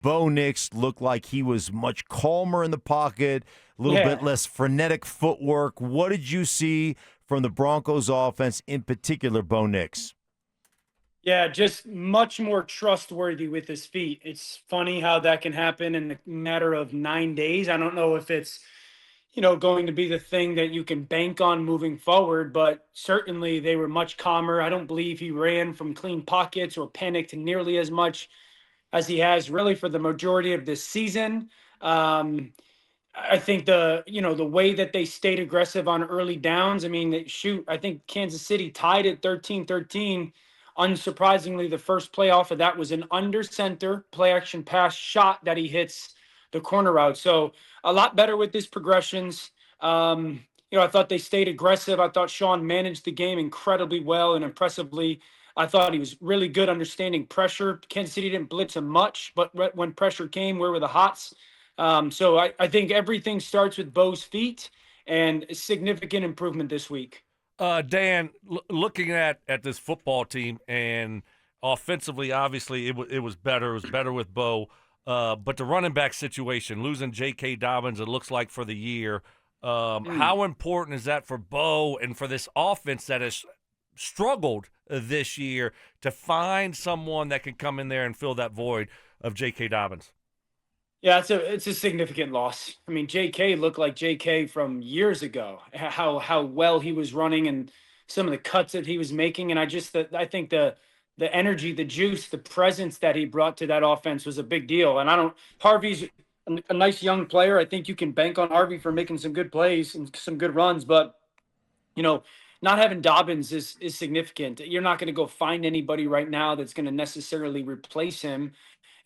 Bo Nix looked like he was much calmer in the pocket, a little bit Yeah. less frenetic footwork. What did you see from the Broncos offense, in particular, Bo Nix? Yeah, just much more trustworthy with his feet. It's funny how that can happen in a matter of 9 days. I don't know if it's, going to be the thing that you can bank on moving forward, but certainly they were much calmer. I don't believe he ran from clean pockets or panicked nearly as much as he has really for the majority of this season. Um, I think the way that they stayed aggressive on early downs. I mean, shoot, I think Kansas City tied at 13-13. Unsurprisingly, the first play off of that was an under center play action pass shot that he hits the corner out. So a lot better with his progressions. I thought they stayed aggressive. I thought Sean managed the game incredibly well and impressively. I thought he was really good understanding pressure. Kansas City didn't blitz him much, but when pressure came, where were the hots? So I think everything starts with Bo's feet and significant improvement this week. Dan, looking at this football team and offensively, obviously it was better. It was better with Bo, but the running back situation, losing JK Dobbins, it looks like for the year. How important is that for Bo and for this offense that has struggled this year to find someone that can come in there and fill that void of JK Dobbins? Yeah, it's a significant loss. I mean, JK looked like JK from years ago. How well he was running and some of the cuts that he was making, and I think the energy, the juice, the presence that he brought to that offense was a big deal. And I don't Harvey's a nice young player. I think you can bank on Harvey for making some good plays and some good runs, but you know, not having Dobbins is significant. You're not going to go find anybody right now that's going to necessarily replace him.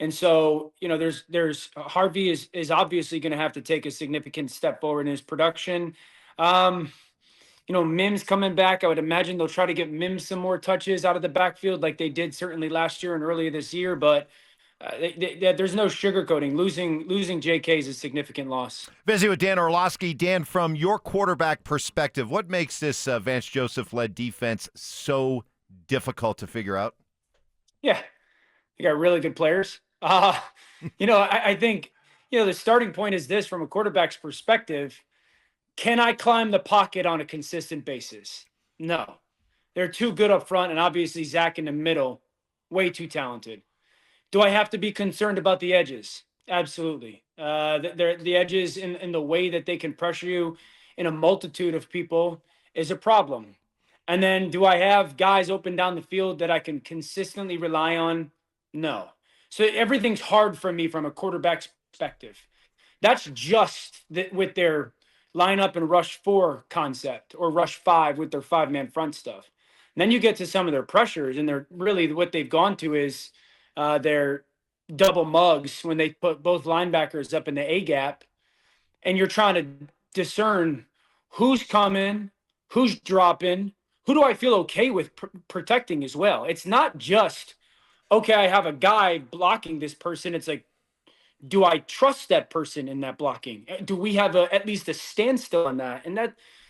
And so, there's Harvey is obviously going to have to take a significant step forward in his production. Um, Mims coming back. I would imagine they'll try to get Mims some more touches out of the backfield like they did certainly last year and earlier this year. But there's no sugarcoating. Losing JK is a significant loss. Busy with Dan Orlovsky. Dan, from your quarterback perspective, what makes this Vance Joseph-led defense so difficult to figure out? Yeah, you got really good players. I think the starting point is this from a quarterback's perspective. Can I climb the pocket on a consistent basis? No. They're too good up front, and obviously Zach in the middle, way too talented. Do I have to be concerned about the edges? Absolutely. The edges in the way that they can pressure you in a multitude of people is a problem. And then do I have guys open down the field that I can consistently rely on? No. So everything's hard for me from a quarterback's perspective. That's just with their lineup and rush four concept or rush five with their 5-man front stuff. And then you get to some of their pressures, and they're really what they've gone to is their double mugs when they put both linebackers up in the A gap, and you're trying to discern who's coming, who's dropping, who do I feel okay with protecting as well. It's not just, okay, I have a guy blocking this person. It's like, do I trust that person in that blocking? Do we have at least a standstill on that? And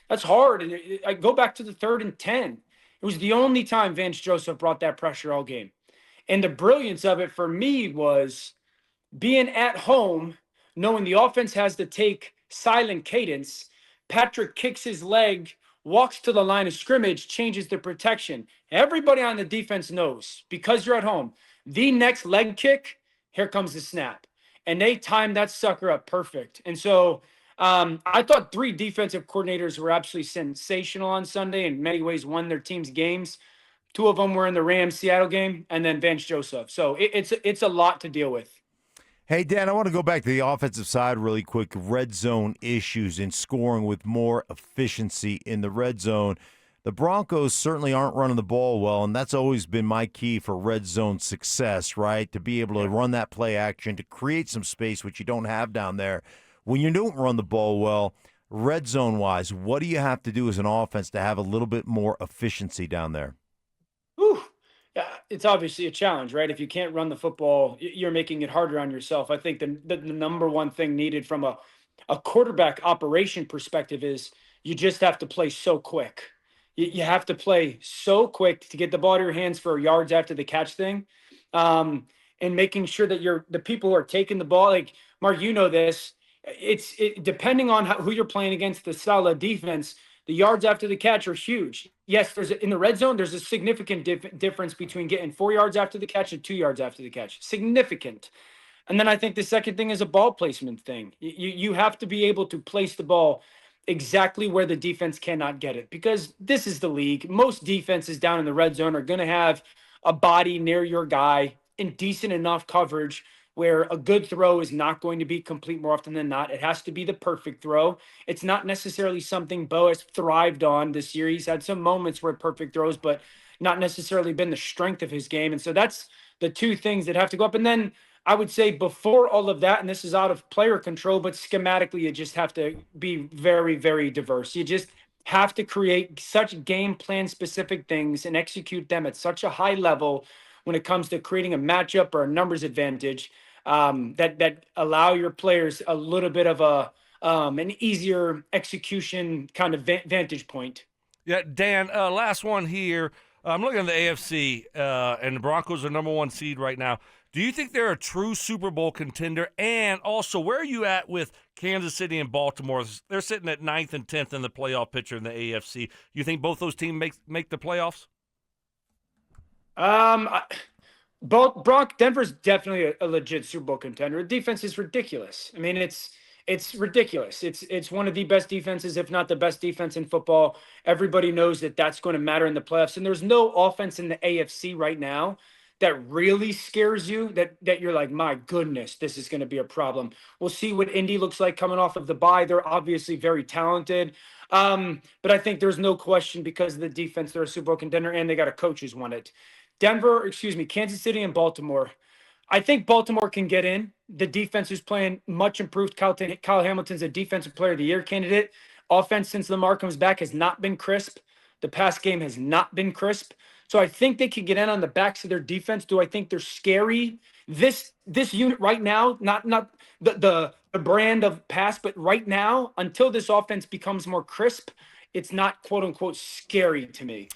that's hard. And I go back to the 3rd and 10. It was the only time Vance Joseph brought that pressure all game. And the brilliance of it for me was being at home, knowing the offense has to take silent cadence. Patrick kicks his leg, walks to the line of scrimmage, changes the protection. Everybody on the defense knows, because you're at home, the next leg kick, here comes the snap. And they timed that sucker up perfect. And so I thought 3 defensive coordinators were absolutely sensational on Sunday, in many ways won their team's games. 2 of them were in the Rams-Seattle game, and then Vance Joseph. So it's a lot to deal with. Hey, Dan, I want to go back to the offensive side really quick. Red zone issues in scoring with more efficiency in the red zone. The Broncos certainly aren't running the ball well, and that's always been my key for red zone success, right? To be able to run that play action, to create some space, which you don't have down there. When you don't run the ball well, red zone-wise, what do you have to do as an offense to have a little bit more efficiency down there? Whew. Yeah, it's obviously a challenge, right? If you can't run the football, you're making it harder on yourself. I think the number one thing needed from a quarterback operation perspective is you just have to play so quick. You have to play so quick to get the ball to your hands for yards after the catch thing. and making sure that the people who are taking the ball, like Mark, you know this, depending on who you're playing against, the style of defense, the yards after the catch are huge. Yes, in the red zone, there's a significant difference between getting 4 yards after the catch and 2 yards after the catch. Significant. And then I think the second thing is a ball placement thing. You have to be able to place the ball exactly where the defense cannot get it, because this is the league. Most defenses down in the red zone are going to have a body near your guy in decent enough coverage where a good throw is not going to be complete more often than not. It has to be the perfect throw. It's not necessarily something Bo has thrived on this year. He's had some moments where perfect throws, but not necessarily been the strength of his game. And so that's the two things that have to go up. And then I would say before all of that, and this is out of player control, but schematically, you just have to be very, very diverse. You just have to create such game plan specific things and execute them at such a high level when it comes to creating a matchup or a numbers advantage, that allow your players a little bit of an easier execution kind of vantage point. Yeah, Dan, last one here. I'm looking at the AFC, and the Broncos are number 1 seed right now. Do you think they're a true Super Bowl contender? And also, where are you at with Kansas City and Baltimore? They're sitting at 9th and 10th in the playoff picture in the AFC. You think both those teams make the playoffs? Denver's definitely a legit Super Bowl contender. The defense is ridiculous. I mean, it's ridiculous. It's one of the best defenses, if not the best defense in football. Everybody knows that that's going to matter in the playoffs. And there's no offense in the AFC right now that really scares you, that you're like, my goodness, this is going to be a problem. We'll see what Indy looks like coming off of the bye. They're obviously very talented. But I think there's no question, because of the defense, they're a Super Bowl contender, and they got a coach who's won it. Kansas City and Baltimore. I think Baltimore can get in. The defense is playing much improved. Kyle Hamilton's a defensive player of the year candidate. Offense since Lamar comes back has not been crisp. The pass game has not been crisp. So I think they can get in on the backs of their defense. Do I think they're scary? This unit right now, not the brand of pass, but right now, until this offense becomes more crisp, it's not quote unquote scary to me.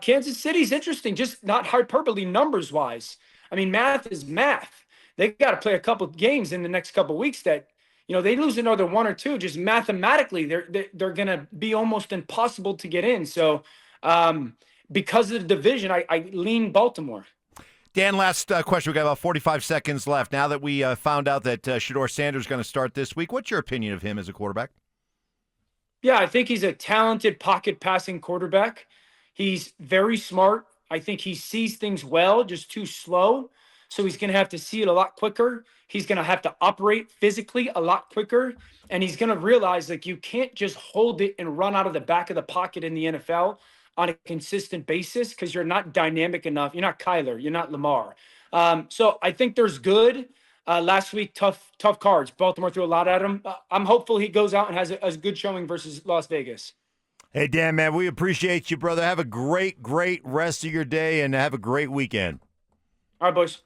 Kansas City's interesting, just not hyperbole numbers wise. I mean, math is math. They got to play a couple of games in the next couple of weeks that, they lose another 1 or 2, just mathematically, they're going to be almost impossible to get in. So because of the division, I lean Baltimore. Dan, last question. We got about 45 seconds left. Now that we found out that Shador Sanders is going to start this week, what's your opinion of him as a quarterback? Yeah, I think he's a talented pocket passing quarterback. He's very smart. I think he sees things well, just too slow. So he's going to have to see it a lot quicker. He's going to have to operate physically a lot quicker. And he's going to realize, like, you can't just hold it and run out of the back of the pocket in the NFL on a consistent basis, because you're not dynamic enough. You're not Kyler. You're not Lamar. So I think there's good. Last week, tough cards. Baltimore threw a lot at him. I'm hopeful he goes out and has a good showing versus Las Vegas. Hey, Dan, man, we appreciate you, brother. Have a great rest of your day, and have a great weekend. All right, boys.